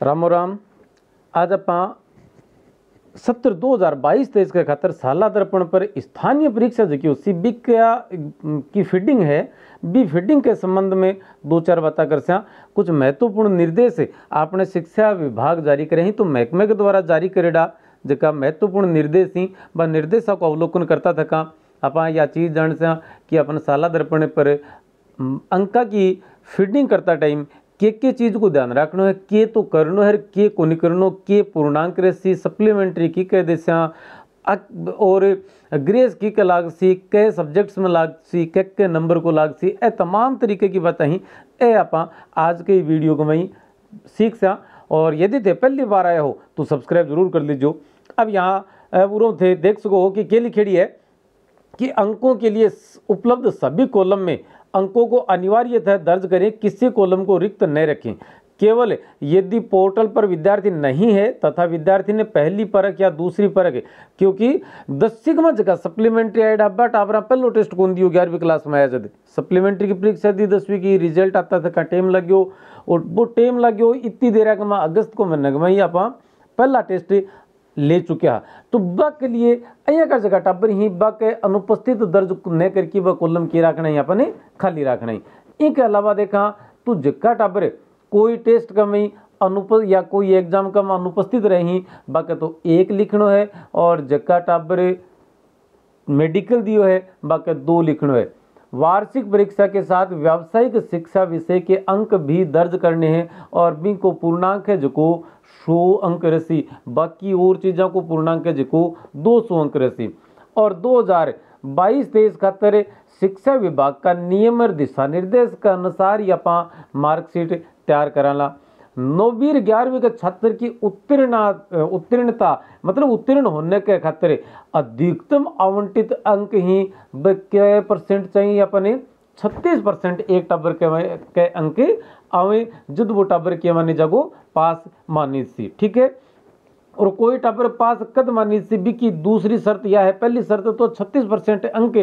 रामो राम। आज आप सत्र 2022-23 के खातर साला दर्पण पर स्थानीय परीक्षा जो सीबीक की फीडिंग है बी फीडिंग के संबंध में दो चार बातें कर सया। कुछ महत्वपूर्ण निर्देश आपने शिक्षा विभाग जारी करे ही तो महकमे के द्वारा जारी करेड़ा जका महत्वपूर्ण निर्देश ही व निर्देशा को अवलोकन करता थका आप यह चीज़ जान सया कि अपन साला दर्पण पर अंका की फीडिंग करता टाइम के चीज़ को ध्यान रखना है, के तो करनो है, के को नहीं करनो, के पूर्णांक रेसी सप्लीमेंट्री की कह देसा और ग्रेस की के लाग सी के सब्जेक्ट्स में लाग सी के नंबर को लाग सी ए तमाम तरीके की बातें ही ए आप आज के वीडियो को मैं सीख सा। और यदि थे पहली बार आया हो तो सब्सक्राइब जरूर कर लीजिए। अब यहाँ पूर्व थे देख सको कि के लिखेड़ी है कि अंकों के लिए उपलब्ध सभी कॉलम में अंकों को अनिवार्यतः दर्ज करें, किसी कॉलम को रिक्त न रखें। केवल यदि पोर्टल पर विद्यार्थी नहीं है तथा विद्यार्थी ने पहली परख या दूसरी परख क्योंकि 10वीं का जगह सप्लीमेंट्री आया बट आप पहलो टेस्ट कौन दियो 11वीं क्लास में आया जब सप्लीमेंट्री की परीक्षा दी 10वीं की रिजल्ट आता था टाइम लग्यो और वो टाइम लग्यो इतनी देर है अगस्त को महीने में ही आप पहला टेस्ट ले चुके हैं। तो ब के लिए अहिया का जगह टाबर ही ब के अनुपस्थित दर्ज न करके व कॉलम की रखना ही अपने खाली रखना ही। इनके अलावा देखा तो जगह टाबर कोई टेस्ट का में या कोई एग्जाम का में अनुपस्थित रही बाकी तो एक लिखनो है और जगह टाबर मेडिकल दियो है बाकी 2 लिखनो है। वार्षिक परीक्षा के साथ व्यावसायिक शिक्षा विषय के अंक भी दर्ज करने हैं और बी को पूर्णांक है जो 100 अंक रसी बाकी और चीज़ों को पूर्णांक है जो 200 अंक रसी। और 2022-23 खातर शिक्षा विभाग का नियम और दिशा निर्देश के अनुसार या मार्कशीट तैयार कराला। 9वीं 11वीं के छात्र की उत्तीर्णता मतलब उत्तीर्ण होने के खातिर अधिकतम आवंटित अंक ही क्या परसेंट चाहिए अपने 36% एक टाबर के अंक आवे जब वो टाबर के मानी जागो पास मानी सी। ठीक है। और कोई टाबर पास कद मानी सी बी की दूसरी शर्त यह है, पहली शर्त तो 36% अंक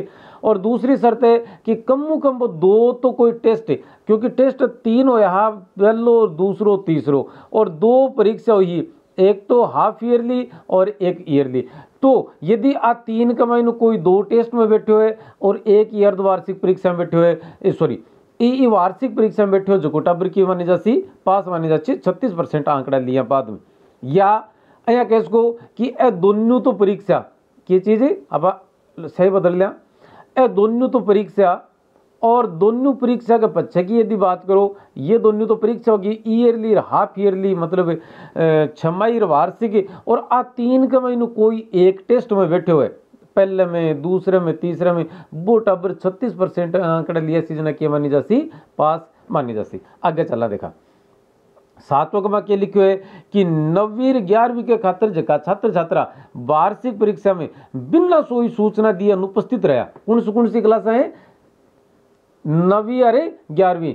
और दूसरी शर्त है कि कम 2 तो कोई टेस्ट है क्योंकि टेस्ट 3 हो यहाँ पहलो दूसरो तीसरो और 2 परीक्षा हुई एक तो हाफ ईयरली और एक ईयरली। तो यदि आ 3 का महीनों कोई 2 टेस्ट में बैठे हुए और एक ईयर वार्षिक परीक्षा में बैठे हुए सॉरी ई वार्षिक परीक्षा में बैठे हो जो टाबर की मानी जासी पास मानी जाती 36% आंकड़ा लिया बाद में। या अया कह सको कि ए दोनों तो परीक्षा की चीज़ अब सही बदल लिया ए दोनों तो परीक्षा और दोनों परीक्षा के पश्चात की यदि बात करो ये दोनों तो परीक्षा होगी ईयरली हाफ ईयरली मतलब छमाही वार्षिक और आ 3 का महीनों कोई एक टेस्ट में बैठे हुए पहले में दूसरे में तीसरे में वो टाबर 36% आंकड़ा लिया सीजना की मानी जासी पास मानी जासी। आगे चला देखा 7वां में क्या लिखो है कि 9वीं 11वीं के खातर जगह छात्र छात्रा वार्षिक परीक्षा में बिना सोई सूचना दिए अनुपस्थित रहा। कौन सी क्लास है 9वीं अरे 11वीं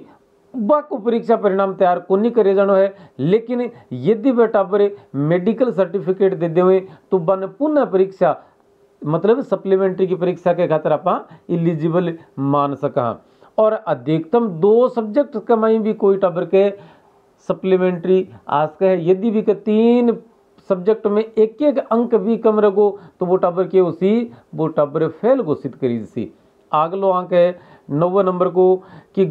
को परीक्षा परिणाम तैयार को नहीं करे जानो है लेकिन यदि वह टाबर मेडिकल सर्टिफिकेट दे दे तो बन पुनः परीक्षा मतलब सप्लीमेंट्री की परीक्षा के खातर आप इलिजिबल मान सका। और अधिकतम 2 सब्जेक्ट कमाई भी कोई टाबर के सप्लीमेंट्री आज का है यदि भी के 3 सब्जेक्ट में एक अंक भी कम रखो तो वो टाबर के उसी वो टाबर फेल घोषित करी सी। अगलो अंक है 9वें नंबर को कि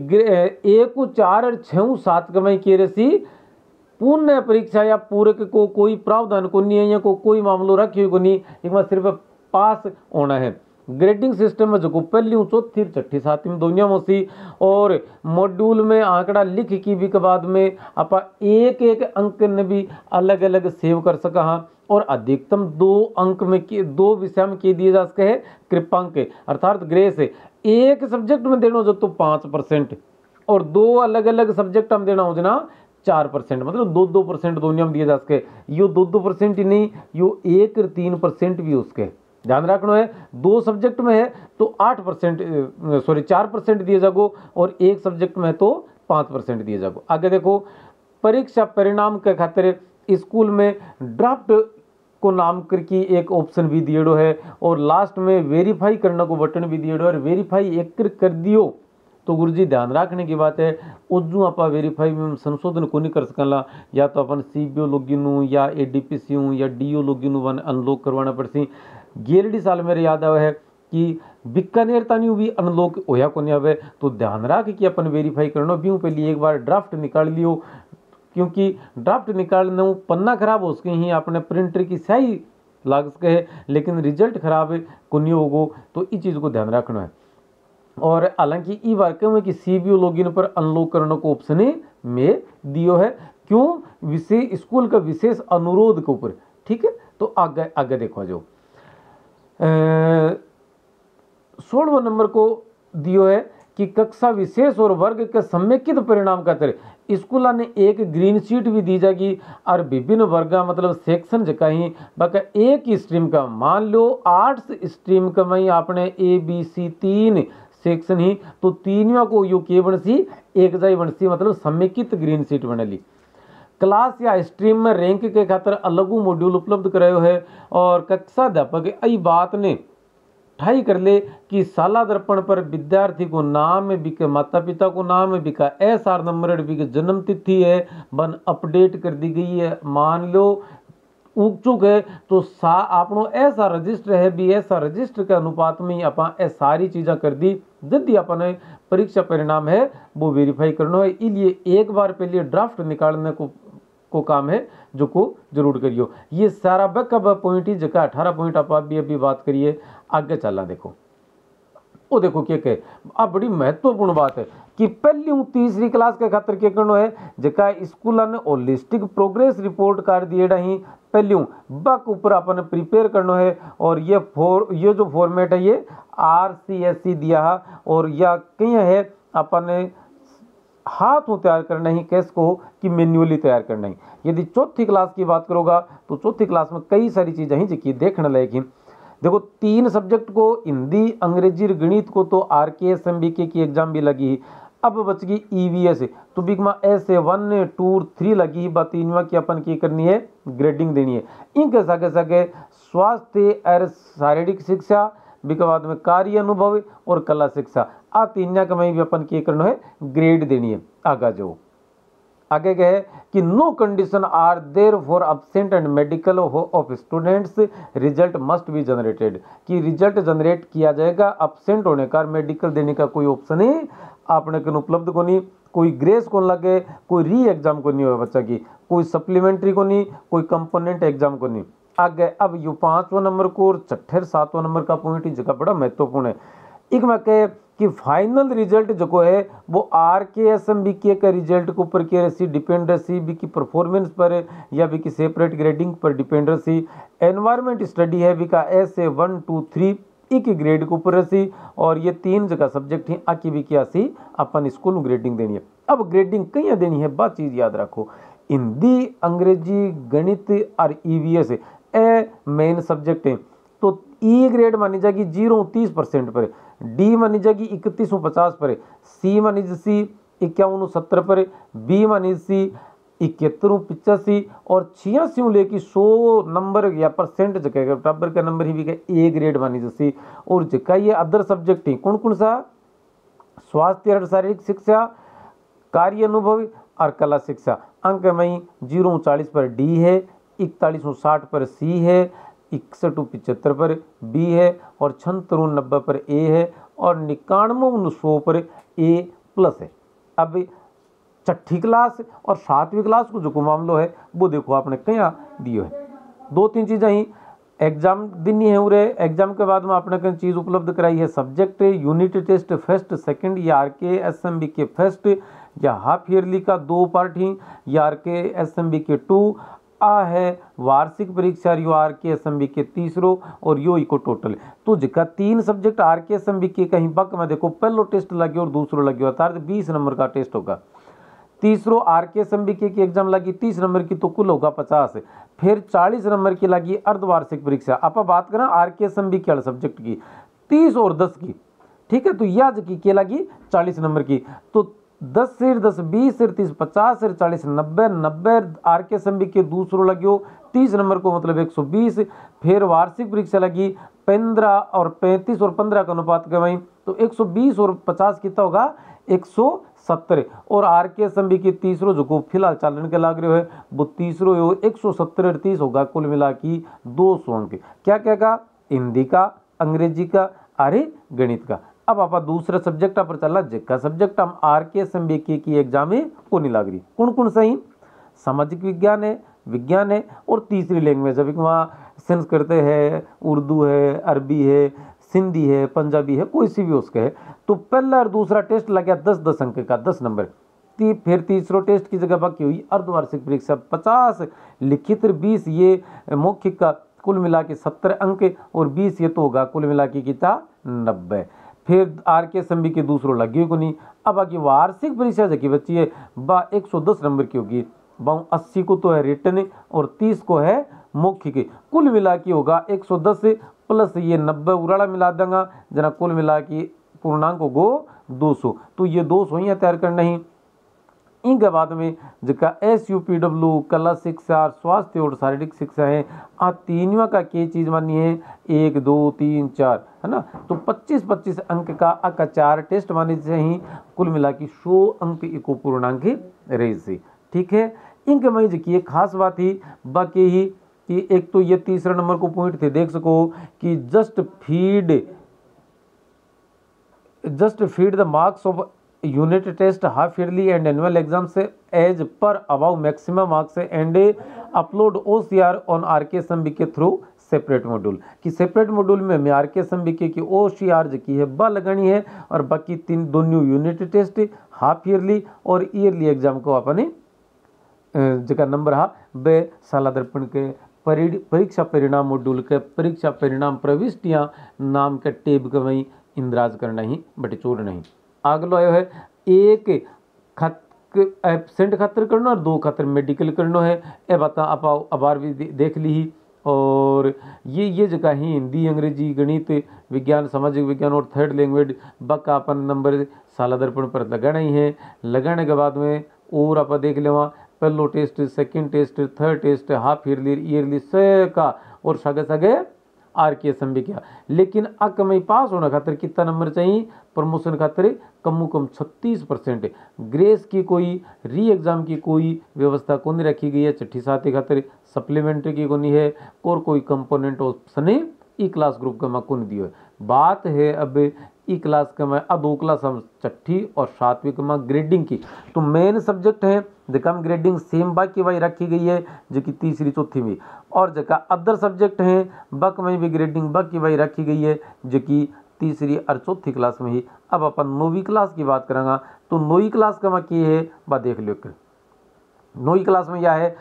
1 4 और 6 7 कमाई किए रसी पुनः परीक्षा या पूरक को कोई प्रावधान को नहीं है या कोई मामलो रखी को नहीं एक बार सिर्फ पास होना है। ग्रेडिंग सिस्टम में जो पहली 4थी 6ठी 7वीं दुनिया में सी और मॉड्यूल में आंकड़ा लिख की भी के बाद में आप एक अंक ने भी अलग अलग सेव कर सका हाँ। और अधिकतम 2 अंक में 2 विषय में किए दिए जा सके है कृपांक अर्थात ग्रेस एक सब्जेक्ट में देना हो तो 5% और 2 अलग अलग सब्जेक्ट हम देना हो जना 4% मतलब 2% दुनिया में दिए जा सके। यो 2% ही नहीं यो 1 और 3% भी उसके ध्यान रखना है। 2 सब्जेक्ट में है तो 8% सॉरी 4% दिए जागो और एक सब्जेक्ट में है तो 5% दिए जागो। आगे देखो परीक्षा परिणाम के खातिर स्कूल में ड्राफ्ट को नाम करके एक ऑप्शन भी दिएड़ो है और लास्ट में वेरीफाई करने को बटन भी दिएड़ो और वेरीफाई एक कर दियो तो गुरुजी ध्यान रखने की बात है उजू आप वेरीफाई में संशोधन को नहीं कर सकला, या तो अपन CBO लॉगिन या ADPC या DO लॉगिन वन अनलॉक करवाना पड़सी। गेरडी साल मेरे याद आवे है कि बीकानेर तानी भी अनलॉक होया को नहीं आवे, तो ध्यान रख कि अपन वेरीफाई करना भी पहले एक बार ड्राफ्ट निकाल लियो, क्योंकि ड्राफ्ट निकालने पन्ना खराब हो सके ही अपने प्रिंटर की स्याही लाग सके है, लेकिन रिजल्ट खराब को नहीं होगो, तो इस चीज़ को ध्यान रखना है। और हालांकि ई बार क्यों कि CBO लॉगिन पर अनलॉक करने को ऑप्शन में दियो है, क्यों विशेष स्कूल का विशेष अनुरोध के ऊपर, ठीक है। तो आगे आगे देखो जो 16वां नंबर को दियो है कि कक्षा विशेष और वर्ग के समेकित परिणाम का तरह स्कूल ने एक ग्रीन शीट भी दी जाएगी और विभिन्न वर्ग मतलब सेक्शन जका ही बाका एक ही स्ट्रीम का, मान लो आर्ट्स स्ट्रीम का में आपने ABC 3 सेक्शन ही, तो तीनों को यू के बनसी एक जाई बनसी, मतलब समेकित ग्रीन शीट बने ली। क्लास या स्ट्रीम में रैंक के खातर अलग मॉड्यूल उपलब्ध करायो है, और कक्षा अध्यापक आई बात ने ठाई कर ले कि साला दर्पण पर विद्यार्थी को नाम बिके माता पिता को नाम बिका SR नंबर बिके जन्म तिथि है बन अपडेट कर दी गई है। मान लो उग चुक है तो आपनो ऐसा रजिस्टर है भी ऐसा रजिस्टर के अनुपात में ही अपन ए सारी चीज़ें कर दी, यदि अपन परीक्षा परिणाम है वो वेरीफाई करना है। इसलिए एक बार पहले ड्राफ्ट निकालने को काम है जो को जरूर करियो। ये सारा बैकअप पॉइंट ही जगह 18 पॉइंट आप अभी बात करिए, आगे चलना देखो वो देखो क्या कहे। अब बड़ी महत्वपूर्ण बात है कि पहली तीसरी क्लास के खातर क्या करना है, जका स्कूल ने होलिस्टिक प्रोग्रेस रिपोर्ट कर दिए ही पहली बक ऊपर अपन प्रिपेयर करना है, और ये जो फॉर्मेट है ये RCSE दिया है, और या कहीं है अपन हाथों तैयार करना ही कैस को कि मैन्युअली तैयार करना ही। यदि चौथी क्लास की बात करोगा तो चौथी क्लास में कई सारी चीज़ें हैं जिसकी देखने लायक ही। देखो 3 सब्जेक्ट को हिंदी अंग्रेजी और गणित को तो RKSMBK की एग्जाम भी लगी, अब बच गई EVS, तो बिगमा ऐसे 1 2 3 लगी बात तीनवा की अपन की करनी है ग्रेडिंग देनी है। इनके सागे सागे स्वास्थ्य और शारीरिक शिक्षा बिके बाद में कार्य अनुभव और कला शिक्षा आ तीन का में भी अपन की करना है ग्रेड देनी है। आगे जो आगे गए कि no condition are there for absent and medical of students result must be generated, कि रिजल्ट जनरेट किया जाएगा एब्सेंट होने का, मेडिकल देने का कोई ऑप्शन ही आपने कन उपलब्ध को नहीं, कोई ग्रेस को लगे, कोई री एग्जाम को नहीं हो बच्चा की, कोई सप्लीमेंट्री को नहीं, कोई कंपोनेंट एग्जाम को नहीं। आगे अब यू 5वां नंबर को और 6 7वां नंबर का पॉइंट ही जगह बड़ा महत्वपूर्ण है। एक में कहे कि फाइनल रिजल्ट जो है वो RKSMBK का रिजल्ट के ऊपर क्या रही डिपेंड रही, बी की परफॉर्मेंस पर या बी की सेपरेट ग्रेडिंग पर डिपेंड रही। एनवायरमेंट स्टडी है बी का ऐसे 1 2 3 एक ग्रेड के ऊपर रही, और ये 3 जगह सब्जेक्ट हैं आकी भी क्या सी अपन स्कूल ग्रेडिंग देनी है। अब ग्रेडिंग कहीं देनी है, बात चीज़ याद रखो, हिंदी अंग्रेजी गणित और EVS ए मेन सब्जेक्ट हैं, तो E ग्रेड मानी जाएगी 0-30% पर, D मानी जाएगी 3150 पर, C मानी सी 5170 पर, B मानी सी 7185 और 86 लेके 100 नंबर या परसेंट जगह बराबर का नंबर ही भी A ग्रेड मानी जैसी। और जगह ये अदर सब्जेक्ट है कौन कौन सा, स्वास्थ्य और शारीरिक शिक्षा, कार्य अनुभव और कला शिक्षा। अंक में 0-40 पर D है, 4160 पर C है, 6175 पर B है, और 9690 पर A है, और 9100 पर A+ है। अब छठी क्लास और 7वीं क्लास को जो मामलो है वो देखो आपने क्या दियो है, 2-3 चीज़ें ही एग्जाम देनी है। उरे एग्जाम के बाद में आपने कई चीज़ उपलब्ध कराई है, subject unit test first second या RKSMBK फर्स्ट, या हाफ ईयरली का 2 पार्ट ही या RKSMBK 2 आ है वार्षिक परीक्षा यो RKSMBK तीसरो, और यो इको टोटल। तो जिका 3 सब्जेक्ट RKSMBK कहीं बक में देखो पहलो टेस्ट लगे और दूसरो लगे, अर्थात 20 नंबर का टेस्ट होगा। तीसरो RKSMBK की एग्जाम लगी 30 नंबर की, तो कुल होगा 50। फिर 40 नंबर की लगी अर्धवार्षिक परीक्षा। आप बात करें RKSMBK वाले सब्जेक्ट की 30 और 10 की, ठीक है, तो याद की क्या लगी 40 नंबर की, तो 10 सिर 10 20 सिर 30 50 सिर 40 90 RKSMBK दूसरो लगियो 30 नंबर को मतलब 120। फिर वार्षिक परीक्षा लगी 15 और 35 और 15 का अनुपात के वहीं तो 120 और 50 कितना होगा 170। और आर के एस एम बी की तीसरो जो फिलहाल चालन के लाग रहे है वो तीसरो 170 और 30 होगा, कुल मिला की 200 अंक। क्या क्या का? हिंदी का, अंग्रेजी का, अरे गणित का। अब आप दूसरा सब्जेक्ट पर चला जिसका सब्जेक्ट हम आर के एस एम बी की एग्जाम में को नहीं लाग रही। कौन कौन सही? सामाजिक विज्ञान है, विज्ञान है और तीसरी लैंग्वेज है, वहाँ संस्कृत है, उर्दू है, अरबी है, सिंधी है, पंजाबी है, कोई सी भी उसके है। तो पहला और दूसरा टेस्ट लग गया 10-10 अंक का, 10 नंबर। फिर तीसरो टेस्ट की जगह बाकी हुई अर्धवार्षिक परीक्षा 50 लिखित 20 ये मौखिक का, कुल मिला के 70 अंक और 20 ये तो होगा कुल मिला के कितना 90। फिर आर के एस एम बी के दूसरो लगी को नहीं। अब बाकी वार्षिक परीक्षा की बच्ची है बा 110 नंबर की होगी, बाऊ 80 को तो है रिटर्न और 30 को है मौखिक, कुल मिला के होगा 110 प्लस ये 90 उराड़ा मिला देंगे जना, कुल मिला के पूर्णांक गो 200। तो ये 200 ही तैयार करना ही। इनके बाद में जिसका SUPW कला शिक्षा, स्वास्थ्य और शारीरिक शिक्षा है, आ तीनों का क्या चीज मानी है 1 2 3 4 है ना। तो 25-25 अंक का अका 4 टेस्ट माने चाहिए, कुल मिला के 100 अंक इको पूर्णांक रही से। ठीक है, इनके में जी एक खास बात ही बाकी ही कि एक तो ये तीसरा नंबर को पॉइंट थे देख सको कि just feed the marks of unit test half yearly and annual exam से as per above maximum marks and upload OCR on RKSMB के थ्रू सेपरेट मॉड्यूल। कि सेपरेट मॉड्यूल में मैं RKSMB की OCR की है ब लगानी है और बाकी दोनों यूनिट टेस्ट हाफ ईयरली और ईयरली एग्जाम को अपने जगह नंबर हा बे साला दर्पण के परीक्षा परिणाम मॉड्यूल के परीक्षा परिणाम प्रविष्टियां नाम के टेब के वही इंद्राज करना ही बटे चोर नहीं। अगलो आयो है एक एबसेंट खातर करना और 2 खातर मेडिकल करना है। ए बता आप अबार भी देख ली ही। और ये जगह ही हिंदी, अंग्रेजी, गणित, विज्ञान, सामाजिक विज्ञान और थर्ड लैंग्वेज बका अपन नंबर साला दर्पण पर लगाना ही है। लगाने के बाद में और आप देख ले वहाँ पहलो test, second test, third test, half yearly से का और सगे सगे RKSMB किया। लेकिन अक में पास होना खातर कितना नंबर चाहिए? प्रमोशन खातर कम कम 36%। ग्रेस की कोई री एग्जाम की कोई व्यवस्था को नहीं रखी गई है। छठी साथी खातर सप्लीमेंट्री की को नहीं है और कोई component option E class group का को नहीं दियो है। बात है अब ई क्लास का मैं अब 2 क्लास हम छठी और 7वीं का मैं ग्रेडिंग की। तो मेन सब्जेक्ट है जगह हम ग्रेडिंग सेम बाकी वही रखी गई है जो कि तीसरी चौथी में, और जगह अदर सब्जेक्ट हैं बक में भी ग्रेडिंग बाकी वही रखी गई है जो कि तीसरी और चौथी क्लास में ही। अब अपन 9वीं क्लास की बात करेंगे तो 9वीं क्लास का मैं की है बात देख लो। 9वीं क्लास में यह है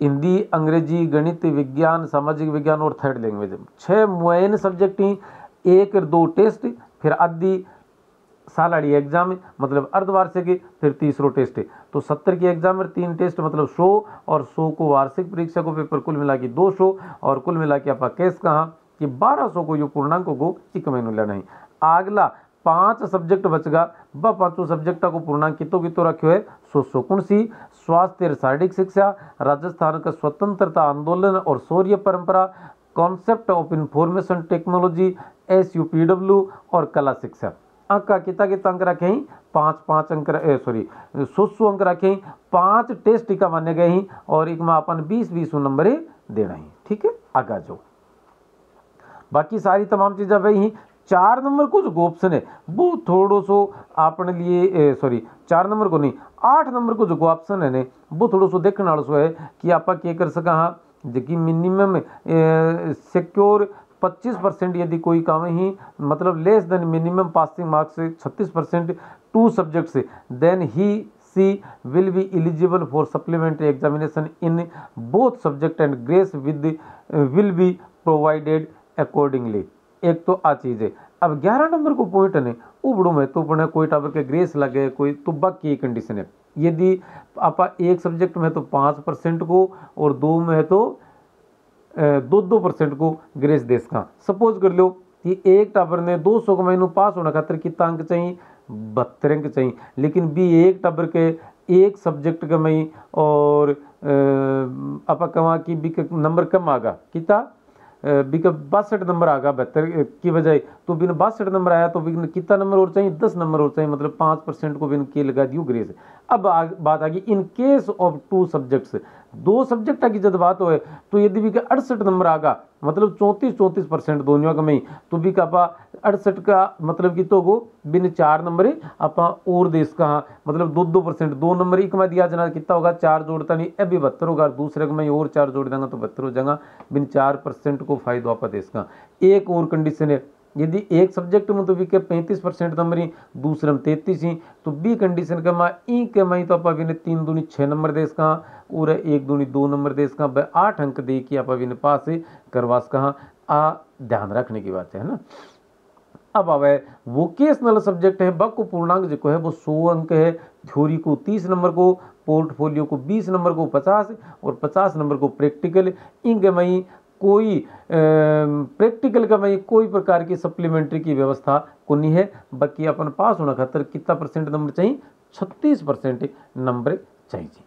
हिंदी, अंग्रेजी, गणित, विज्ञान, सामाजिक विज्ञान और थर्ड लैंग्वेज 6 मेन सब्जेक्ट ही, 1 और 2 टेस्ट, फिर आधी सालाड़ी एग्जाम मतलब अर्धवार्षिक, फिर तीसरो टेस्ट है। तो 70 की एग्जाम में 3 टेस्ट मतलब 100 और 100 को वार्षिक परीक्षा को पेपर कुल मिला के 200 और कुल मिला के आप केस कहा कि 1200 को जो पूर्णांक को एक महीनों लेना है। अगला 5 सब्जेक्ट बचगा ब 5 सब्जेक्ट को पूर्णांक कितो रखो है 100 कौन सी? स्वास्थ्य और शारीरिक शिक्षा, राजस्थान का स्वतंत्रता आंदोलन और शौर्य परंपरा, concept of information technology SUPW और कला शिक्षा। अंक कितना अंक रखें? 5-5 अंक 100 अंक रखें। 5 टेस्ट का माने गए ही और एक में अपन 20-20 नंबर देना ही। ठीक है, आगे जाओ। बाकी सारी तमाम चीज़ें वही ही। 4 नंबर को जो ऑप्शन है वो थोड़ो सो अपने लिए 4 नंबर को नहीं 8 नंबर को जो ऑप्शन है ने वो थोड़ो सो देखने वाला सो है कि आप क्या कर सका हाँ जो मिनिमम सिक्योर 25% यदि कोई काम ही मतलब less than minimum passing marks से 36% 2 सब्जेक्ट से देन ही she will be eligible for supplementary examination in both subject and grace with will be provided accordingly. एक तो आ चीज़ है। अब 11 नंबर को पॉइंट है वो बड़ो महत्वपूर्ण है। कोई टावर के ग्रेस लगे कोई तो बाकी कंडीशन है। यदि आप एक सब्जेक्ट में तो 5% को और 2 में है तो 2% को ग्रेस देश का। सपोज कर लो कि एक टावर ने 200 का महीनों पास होना खातर कितना अंक चाहिए? 72 अंक चाहिए। लेकिन भी एक टावर के एक सब्जेक्ट का मई और आप कमा कि भी नंबर कम आगा कितना बिका 62 नंबर आ गया 72 की बजाय, तो बिन 62 नंबर आया तो बिन कितना नंबर और चाहिए, 10 नंबर और चाहिए, मतलब 5% को बिन के लगा दियो ग्रेस। अब बात आ गई in case of 2 subjects, 2 subject की जब बात हो तो यदि भी 68 नंबर आगा, मतलब 34% दोनों का में, तो भी का 68 का मतलब कि तो गो बिन 4 नंबर आपा और देश का, मतलब 2% 2 नंबर एक में दिया जना कितना होगा 4 जोड़ता नहीं अब 72 होगा, दूसरे में और 4 जोड़ देंगे तो 72 हो जाएगा, बिन 4% को फायदा आपा देश का। एक और कंडीशन है, यदि एक सब्जेक्ट में तो भी 35% नंबर ही, दूसरे में 33 ही, तो बी कंडीशन का ई के माई तो आप 3 दूनी 6 नंबर देश का और 1 दूनी 2 नंबर देश का 8 अंक दे कि आप पास करवास कहा आ ध्यान रखने की बात है ना। अब आवे वोकेशनल सब्जेक्ट है, बक को पूर्णांक जो है वो 100 अंक है, थ्योरी को 30 नंबर को, पोर्टफोलियो को 20 नंबर को 50 और 50 नंबर को प्रैक्टिकल। इनके मई कोई प्रैक्टिकल का मई कोई प्रकार की सप्लीमेंट्री की व्यवस्था को नहीं है, बाकी अपन पास होना खातर कितना परसेंट नंबर चाहिए, 36% नंबर चाहिए।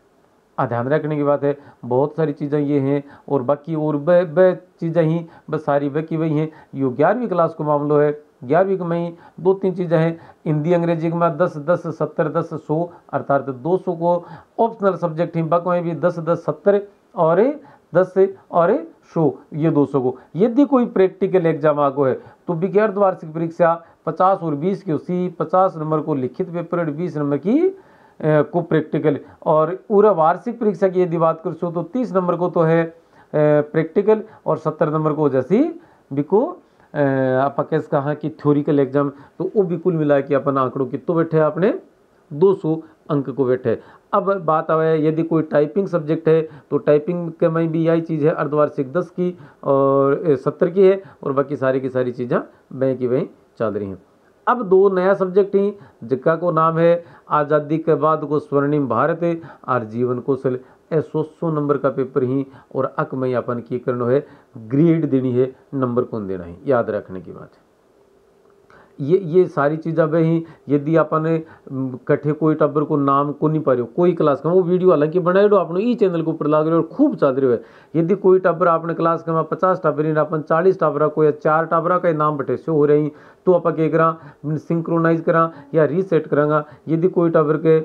ध्यान रखने की बात है, बहुत सारी चीज़ें ये हैं और बाकी और ब चीज़ें ही बस सारी व की वही हैं। यो 11वीं क्लास को मामलो है, 11वीं में ही 2-3 चीज़ें हैं, हिंदी अंग्रेजी में 10-10 70 10 100 अर्थात 200 को ऑप्शनल सब्जेक्ट ही, बक में भी 10-10 70 और 10 और 100 ये 200 को। यदि कोई प्रैक्टिकल एग्जाम आगो है तो भी अर्धवार्षिक परीक्षा 50 और 20 की उसी 50 नंबर को लिखित पेपर और 20 नंबर की को प्रैक्टिकल। और पूरा वार्षिक परीक्षा की यदि बात करो तो 30 नंबर को तो है प्रैक्टिकल और 70 नंबर को जैसी बिको आप कैसे कहा कि थ्योरिकल एग्जाम, तो वो भी कुल मिला के अपन आंकड़ों कितो बैठे आपने 200 अंक को बैठे। अब बात आवे यदि कोई टाइपिंग सब्जेक्ट है तो टाइपिंग के में भी यही चीज़ है, अर्धवार्षिक 10 की और 70 की है और बाकी सारी की सारी चीज़ें वहीं की वहीं चल रही हैं। अब 2 नया सब्जेक्ट ही जिसका को नाम है आज़ादी के बाद को स्वर्णिम भारत और जीवन कौशल, 100 नंबर का पेपर ही और अक में अपन की करना है, ग्रेड देनी है, नंबर कौन देना है, याद रखने की बात है। ये सारी चीज़ें वही यदि अपन कट्ठे कोई टब्बर को नाम को नहीं पा रहे हो कोई क्लास का, वो वीडियो हालांकि बनाए दो आपने ई चैनल के ऊपर लाग रहे हो और खूब चल रहे हो। यदि कोई टब्बर आपने क्लास का 50 टब्बर अपन 40 टब्बरा को या 4 टब्बरा का नाम बटे से हो रही तो आप क्या करा सिंक्रोनाइज करा या रीसेट करांगा। यदि कोई टब्बर के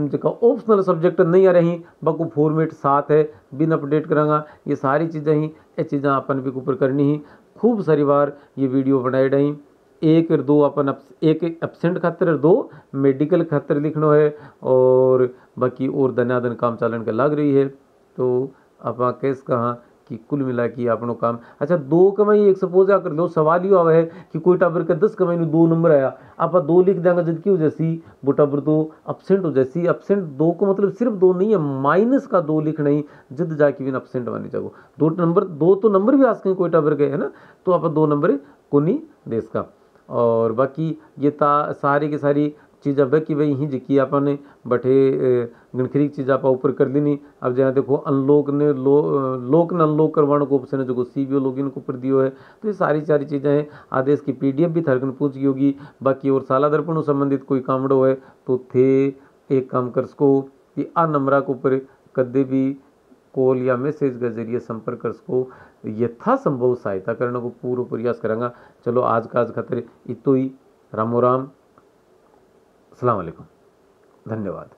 जो ऑप्शनल सब्जेक्ट नहीं आ रही बाको फॉर्मेट साथ है बिन अपडेट करांगा, ये सारी चीज़ें ही ये चीज़ें अपन भी ऊपर करनी ही। खूब सारी बार ये वीडियो बनाए रही, 1 और 2 अपन एक एब्सेंट खातर और 2 मेडिकल खातर लिखना है और बाकी और दनादन काम चालन के लग रही है। तो आप कैसे कहा कि कुल मिला के अपनों काम। अच्छा 2 कमाई एक सपोज अगर लो सवाल ही आवा है कि कोई टाबर के 10 कमाई में 2 नंबर आया, आप 2 लिख देंगे जब की हो जैसी वो टाबर 2 अपसेंट हो जैसी, अपसेंट 2 को मतलब सिर्फ 2 नहीं है माइनस का 2 लिखना ही जब जाके भी अपसेंट मानी जाओ। 2 तो नंबर भी आ सकें कोई टाबर के है ना, तो आप 2 नंबर को नहीं दे इसका। और बाकी ये सारी की सारी चीज़ अब कि भाई ही जिकी अपन बठे गणखरी चीज़ आप ऊपर कर लेनी। अब जहाँ देखो अनलॉक ने लोक ने अनलॉक करवाने को ऑप्शन है जो CBO लॉगिन को ऊपर दियो है। तो ये सारी चीज़ें हैं, आदेश की PDF भी थरकन पूछ गई होगी। बाकी और साला दर्पण संबंधित कोई कामड़ो है तो थे एक काम कर सको कि आ नंबरा के ऊपर कदे भी कॉल या मैसेज के जरिए संपर्क कर सको, यथासंभव सहायता करने को पूरा प्रयास करेंगे। चलो आज का खतरे इतो ही, रामो राम, अस्सलाम वालेकुम, धन्यवाद।